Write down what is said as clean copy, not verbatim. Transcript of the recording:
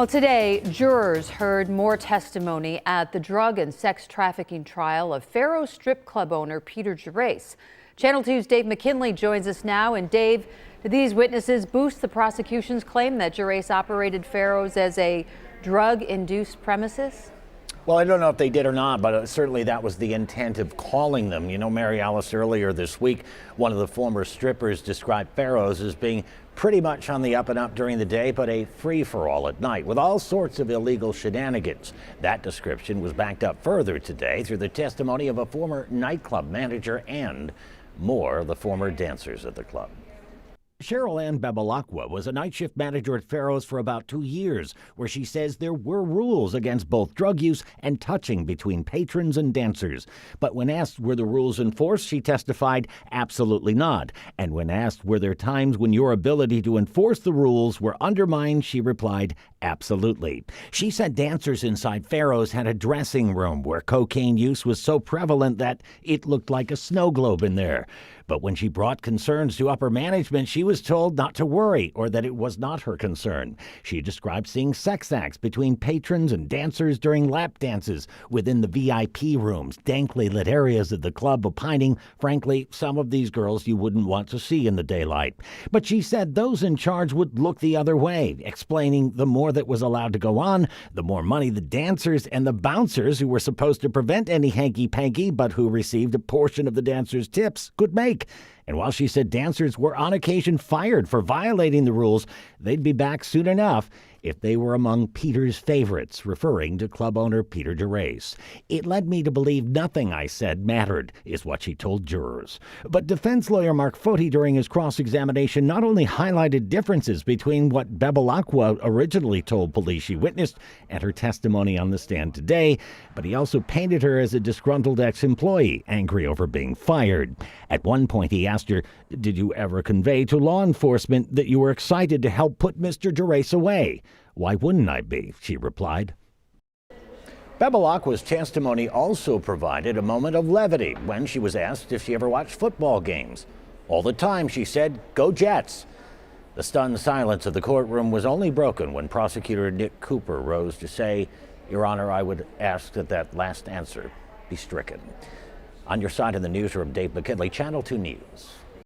Well, today, jurors heard more testimony at the drug and sex trafficking trial of Pharaoh strip club owner Peter Gerace. Channel 2's Dave McKinley joins us now. And Dave, did these witnesses boost the prosecution's claim that Gerace operated Pharaoh's as a drug-induced premises? Well, I don't know if they did or not, but certainly that was the intent of calling them. You know, Mary Alice, earlier this week, one of the former strippers described Pharaoh's as being pretty much on the up and up during the day, but a free-for-all at night with all sorts of illegal shenanigans. That description was backed up further today through the testimony of a former nightclub manager and more of the former dancers at the club. Cheryl Ann Bebalacqua was a night shift manager at Pharaoh's for about 2 years, where she says there were rules against both drug use and touching between patrons and dancers. But when asked were the rules enforced, she testified absolutely not. And when asked were there times when your ability to enforce the rules were undermined, she replied absolutely. She said dancers inside Pharaoh's had a dressing room where cocaine use was so prevalent that it looked like a snow globe in there. But when she brought concerns to upper management, she was told not to worry or that it was not her concern. She described seeing sex acts between patrons and dancers during lap dances within the VIP rooms, dankly lit areas of the club, opining, frankly, some of these girls you wouldn't want to see in the daylight. But she said those in charge would look the other way, explaining the more that was allowed to go on, the more money the dancers and the bouncers, who were supposed to prevent any hanky-panky but who received a portion of the dancers' tips, could make. And while she said dancers were on occasion fired for violating the rules, they'd be back soon enough if they were among Peter's favorites, referring to club owner Peter Gerace. It led me to believe nothing I said mattered, is what she told jurors. But defense lawyer Mark Foti, during his cross-examination, not only highlighted differences between what Bebalacqua originally told police she witnessed and her testimony on the stand today, but he also painted her as a disgruntled ex-employee, angry over being fired. At one point, he asked her, "Did you ever convey to law enforcement that you were excited to help put Mr. Gerace away?" "Why wouldn't I be?" she replied. Bebalacqua's testimony also provided a moment of levity when she was asked if she ever watched football games. "All the time," she said. "Go Jets." The stunned silence of the courtroom was only broken when prosecutor Nick Cooper rose to say, "Your Honor, I would ask that that last answer be stricken." On your side in the newsroom, Dave McKinley, Channel 2 News.